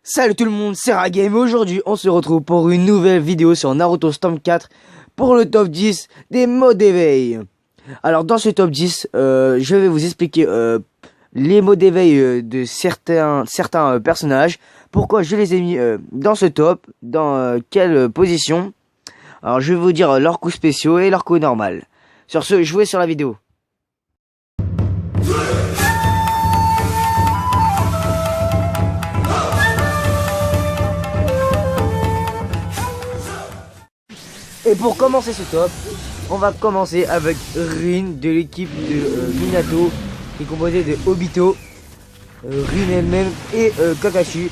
Salut tout le monde, c'est Ragame. Aujourd'hui on se retrouve pour une nouvelle vidéo sur Naruto Storm 4 pour le top 10 des mots d'éveil. Alors dans ce top 10, je vais vous expliquer les mots d'éveil de certains personnages, pourquoi je les ai mis dans ce top, dans quelle position. Alors je vais vous dire leurs coups spéciaux et leurs coups normaux. Sur ce, jouez sur la vidéo. Et pour commencer ce top, on va commencer avec Rin de l'équipe de Minato, qui est composée de Obito, Rin elle-même et Kakashi.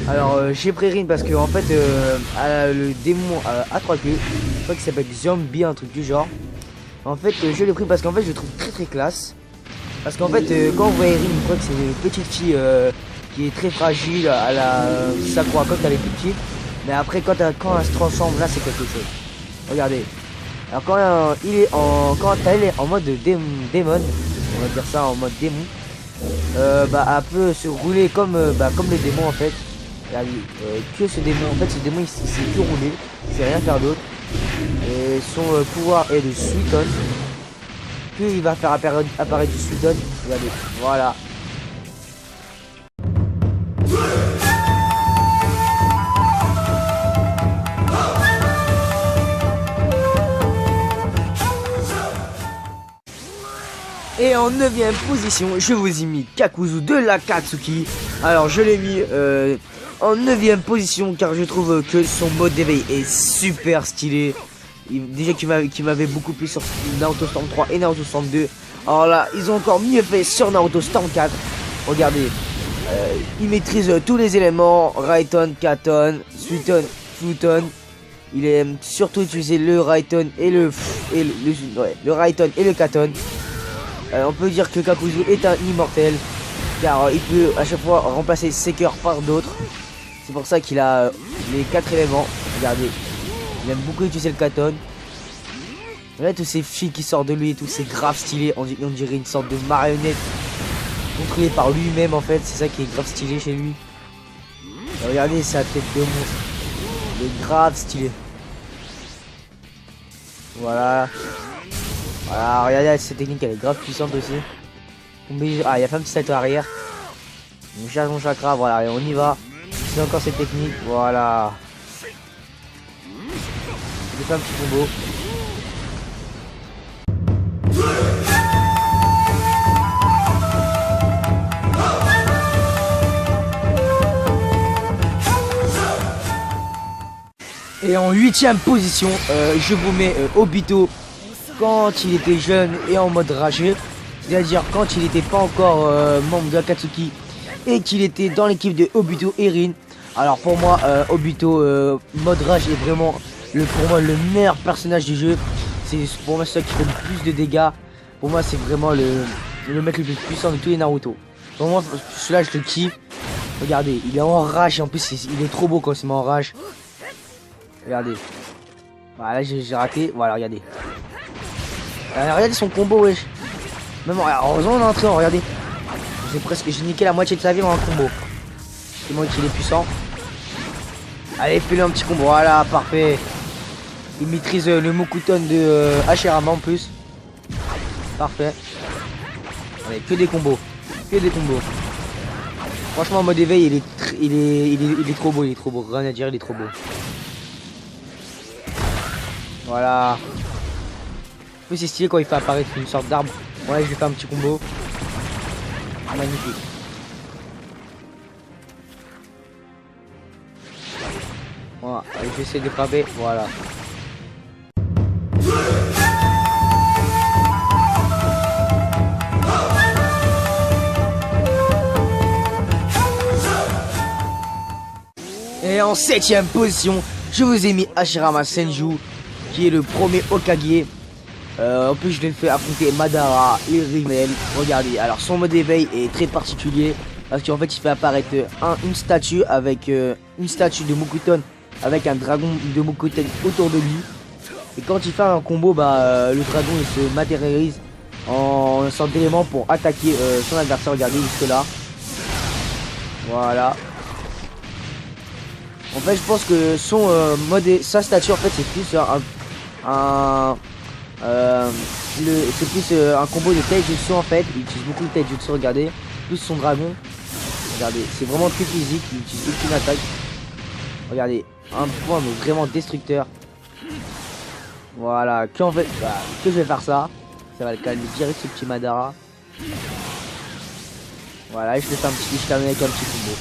Alors j'ai pris Rin parce que en fait le démon à 3 queues, je crois qu'il s'appelle Zombie, un truc du genre. En fait je l'ai pris parce qu'en fait je le trouve très classe. Parce qu'en fait quand vous voyez Rin, vous croyez que c'est une petite fille qui est très fragile à la Sakura quand elle est petite. Mais après quand elle se transforme, là c'est quelque chose. Regardez. Alors quand elle est en mode démon, on va dire ça, en mode démon, elle peut se rouler comme les démons en fait. Regardez, que ce démon, en fait ce démon il sait que rouler, il sait rien faire d'autre. Et son pouvoir est de Suiton. Puis il va faire apparaître du Suiton. Regardez, voilà. Et en 9ème position, je vous ai mis Kakuzu de l'Akatsuki. Alors je l'ai mis en 9ème position car je trouve que son mode d'éveil est super stylé. Déjà qu'il m'avait beaucoup plu sur Naruto Storm 3 et Naruto Storm 2. Alors là, ils ont encore mieux fait sur Naruto Storm 4. Regardez, il maîtrise tous les éléments, Raiton, Katon, Suiton, Futon. Il aime surtout utiliser le Raiton et le Raiton et le Katon. On peut dire que Kakuzu est un immortel car il peut à chaque fois remplacer ses cœurs par d'autres. C'est pour ça qu'il a les 4 éléments. Regardez, il aime beaucoup utiliser le Katon. Regardez tous ces fils qui sortent de lui et tout, c'est grave stylé. On dirait une sorte de marionnette contrôlée par lui-même en fait. C'est ça qui est grave stylé chez lui. Et regardez sa tête de monstre, il est grave stylé. Voilà. Voilà, regardez cette technique, elle est grave puissante aussi. Ah, il y a fait un petit salto arrière. On cherche mon chakra, voilà, et on y va. C'est encore cette technique, voilà. J'ai fait un petit combo. Et en 8ème position, je vous mets Obito. Quand il était jeune et en mode rageux, c'est-à-dire quand il n'était pas encore membre de Akatsuki et qu'il était dans l'équipe de Obito et Rin. Alors pour moi, Obito mode rage est vraiment pour moi le meilleur personnage du jeu. C'est pour moi celui qui fait le plus de dégâts. Pour moi c'est vraiment le mec le plus puissant de tous les Naruto. Pour moi celui-là je le kiffe. Regardez, il est en rage et en plus il est trop beau quand il se met en rage. Regardez. Voilà, j'ai raté. Voilà, regardez. Regardez son combo, wesh. Même heureusement on est entré, regardez. J'ai niqué la moitié de sa vie dans un combo. C'est moi qui est puissant. Allez, fais-le un petit combo, voilà, parfait. Il maîtrise le Mokuton de Hashirama en plus. Parfait. Allez, que des combos. Que des combos. Franchement en mode éveil il est trop beau, rien à dire, il est trop beau. Voilà. C'est stylé quand il fait apparaître une sorte d'arbre. Ouais, je vais faire un petit combo. Magnifique. Voilà, allez, je vais essayer de frapper. Voilà. Et en 7ème position, je vous ai mis Hashirama Senju, qui est le premier Hokage. En plus je l'ai fait affronter Madara et Rimmel. Regardez, alors son mode d'éveil est très particulier. Parce qu'en fait il fait apparaître une statue avec une statue de Mokuton avec un dragon de Mokuton autour de lui. Et quand il fait un combo, bah le dragon il se matérialise en sorte d'élément pour attaquer son adversaire. Regardez jusque là. Voilà. En fait je pense que son sa statue en fait c'est plus c'est plus un combo de taijutsu en fait. Il utilise beaucoup de taijutsu, regardez. Plus son dragon. Regardez, c'est vraiment très physique, il utilise aucune attaque. Regardez, un point mais vraiment destructeur. Voilà, que je vais faire ça. Ça va le calmer direct ce petit Madara. Voilà, et je termine avec un petit combo.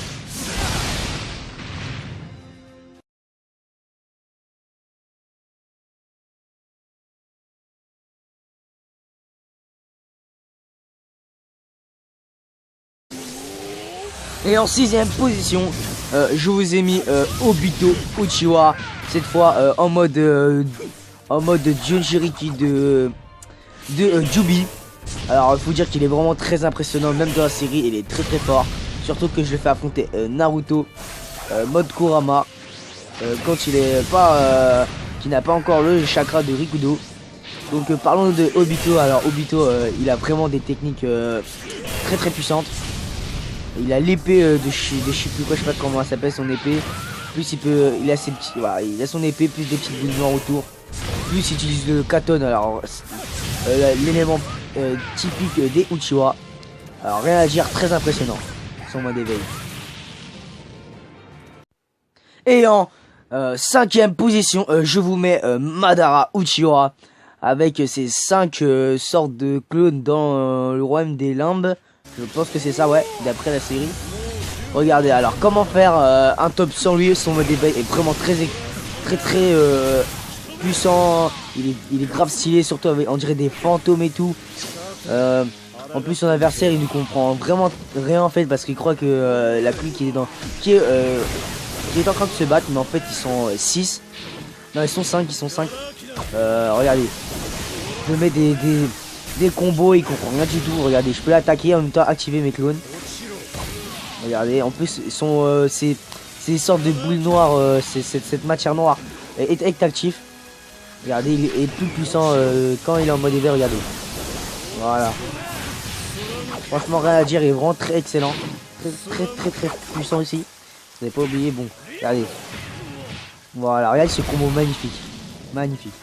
Et en 6ème position, je vous ai mis Obito Uchiwa. Cette fois en mode Junjiriki de Jubi. Alors il faut dire qu'il est vraiment très impressionnant. Même dans la série il est très très fort. Surtout que je le fais affronter Naruto mode Kurama. Quand il est pas qui n'a pas encore le chakra de Rikudo. Donc parlons de Obito. Alors Obito il a vraiment des techniques très très puissantes. Il a l'épée de je sais plus quoi, je sais pas comment ça s'appelle son épée. Plus il a ses petits, voilà, il a son épée, plus des petites boules noires autour. Plus il utilise le katon, alors l'élément typique des Uchiwa. Alors rien à dire, très impressionnant son mode éveil. Et en 5ème position, je vous mets Madara Uchiwa avec ses 5 sortes de clones dans le royaume des limbes. Je pense que c'est ça, ouais, d'après la série. Regardez, alors comment faire un top sans lui. Son mode éveil est vraiment très puissant. Il est grave stylé, surtout avec, on dirait des fantômes et tout. En plus son adversaire il ne comprend vraiment rien en fait, parce qu'il croit que la pluie qui est en train de se battre, mais en fait ils sont 6. Non, ils sont 5, regardez, je mets des combos, il comprend rien du tout. Regardez, je peux l'attaquer en même temps activer mes clones. Regardez, en plus ces sortes de boules noires, cette matière noire est actif. Regardez, il est plus puissant quand il est en mode éveil. Regardez, voilà. Franchement rien à dire, il est vraiment très excellent, très puissant aussi. Vous n'avez pas oublié, bon, regardez. Voilà, regardez ce combo magnifique.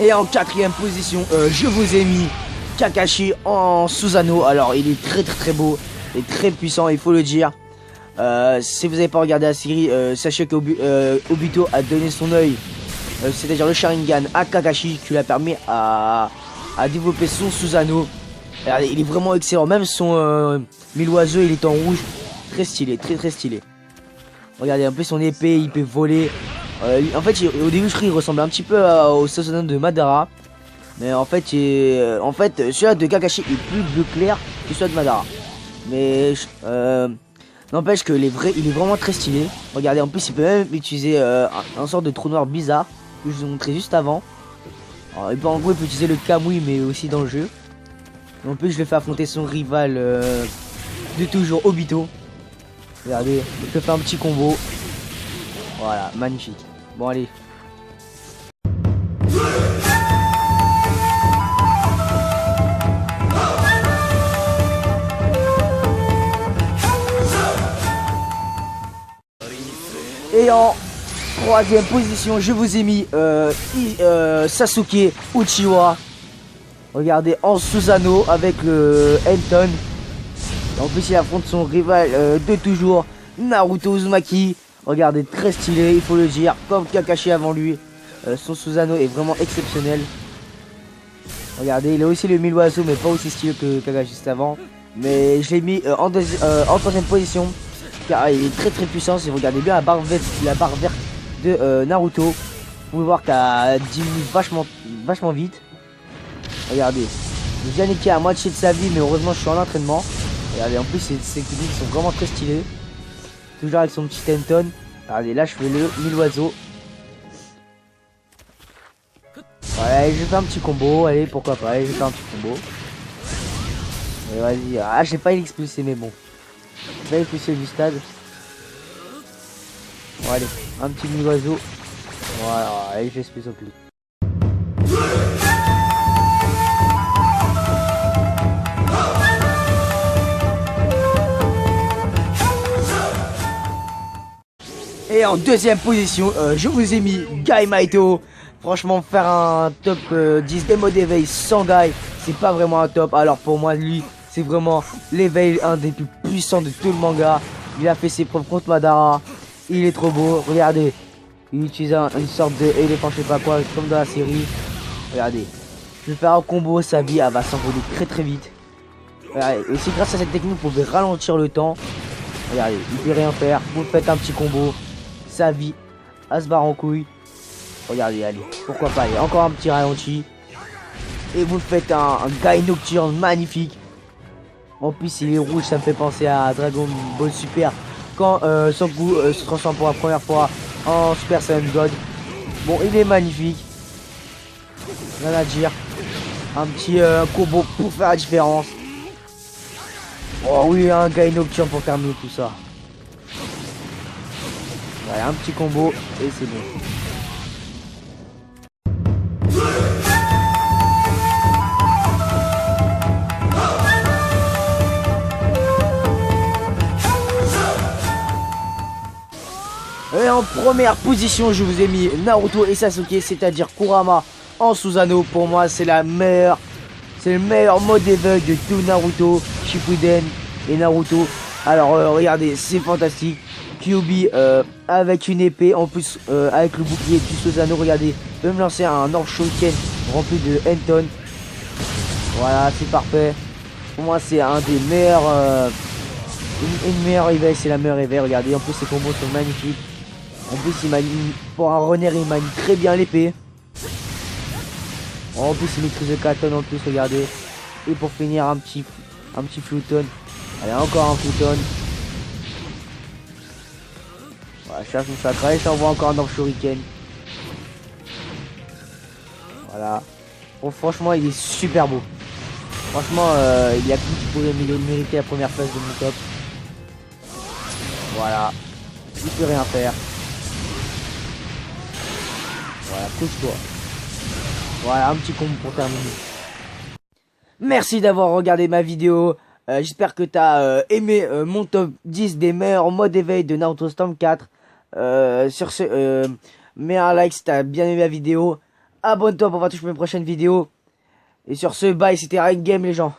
Et en 4ème position, je vous ai mis Kakashi en Susanoo. Alors il est très beau et très puissant, il faut le dire. Si vous n'avez pas regardé la série, sachez que Obito a donné son œil, c'est-à-dire le Sharingan, à Kakashi, qui lui a permis à développer son Susanoo. Regardez, il est vraiment excellent, même son mille oiseaux il est en rouge, très stylé, très stylé. Regardez un peu son épée, il peut voler. En fait, au début, je crois qu'il ressemble un petit peu au Susanoo de Madara. Mais en fait, celui-là de Kakashi est plus bleu clair que celui de Madara. Mais n'empêche que il est vraiment très stylé. Regardez, en plus, il peut même utiliser un sort de trou noir bizarre que je vous ai montré juste avant. Alors, en gros, il peut utiliser le Kamui, mais aussi dans le jeu. En plus, je vais faire affronter son rival de toujours, Obito. Regardez, il peut faire un petit combo. Voilà, magnifique. Bon, allez. Et en 3ème position, je vous ai mis Sasuke Uchiwa. Regardez, en Susanoo avec le Elton. En plus, il affronte son rival de toujours, Naruto Uzumaki. Regardez, très stylé, il faut le dire, comme Kakashi avant lui. Son Susanoo est vraiment exceptionnel. Regardez, il a aussi le mille oiseaux, mais pas aussi stylé que Kakashi juste avant. Mais je l'ai mis en 3ème position, car il est très puissant. Si vous regardez bien la barre verte de Naruto, vous pouvez voir qu'elle diminue vachement vite. Regardez. Yannick est à moitié de sa vie, mais heureusement je suis en entraînement. Regardez, en plus ses techniques sont vraiment très stylées. Toujours avec son petit Anton. Regardez, là je fais le 1000 oiseaux. Ouais, je fais un petit combo. Allez, pourquoi pas, allez, je fais un petit combo. Et vas-y. Ah, j'ai pas l'expulser, mais bon. Je vais expulser du stade. Bon, allez, un petit 1000 oiseaux. Voilà, allez, je l'expulse au plus. Et en deuxième position, je vous ai mis Guy Maito. Franchement, faire un top 10 des modes d'éveil sans Guy, c'est pas vraiment un top. Alors pour moi, lui, c'est vraiment l'éveil, un des plus puissants de tout le manga. Il a fait ses preuves contre Madara. Il est trop beau. Regardez, il utilise une sorte de éléphant, je sais pas quoi, comme dans la série. Regardez, je vais faire un combo, sa vie, elle va s'envoler très très vite. Regardez. Et c'est grâce à cette technique, vous pouvez ralentir le temps. Regardez, il peut rien faire. Vous faites un petit combo. Sa vie, à se barre en couille. Regardez, allez, pourquoi pas, allez, encore un petit ralenti. Et vous faites un Guy Nocturne magnifique. En plus, il est rouge, ça me fait penser à Dragon Ball Super. Quand Son Goku se transforme pour la première fois en Super Saiyan God. Bon, il est magnifique. Rien à dire. Un petit combo pour faire la différence. Oh oui, un Guy Nocturne pour terminer tout ça. Voilà, un petit combo et c'est bon. Et en première position, je vous ai mis Naruto et Sasuke, c'est-à-dire Kurama en Susanoo. Pour moi, c'est le meilleur mode d'éveil de tout Naruto, Shippuden et Naruto. Alors, regardez, c'est fantastique. Kyuubi avec une épée, en plus avec le bouclier du Susanoo, regardez, peut me lancer un Orb Shuriken rempli de Anton. Voilà, c'est parfait. Pour moi, c'est un des meilleurs, une meilleure éveil, c'est la meilleure éveil. Regardez, en plus, ces combos sont magnifiques. En plus, il manie, pour un runner, il manie très bien l'épée. En plus, il maîtrise le Katon en plus, regardez. Et pour finir, un petit Fluton. Allez, encore un Fluton. Voilà, je cherche mon chakra et j'envoie encore un Orb Shuriken. Voilà. Bon, franchement, il est super beau. Franchement, il y a qui pourrait mériter la première place de mon top. Voilà. Il peut rien faire. Voilà, couche-toi. Voilà, un petit combo pour terminer. Merci d'avoir regardé ma vidéo. J'espère que tu as aimé mon top 10 des meilleurs modes d'éveil de Naruto Storm 4. Sur ce, mets un like si tu as bien aimé la vidéo. Abonne-toi pour voir toutes mes prochaines vidéos. Et sur ce, bye, c'était Raid Game les gens.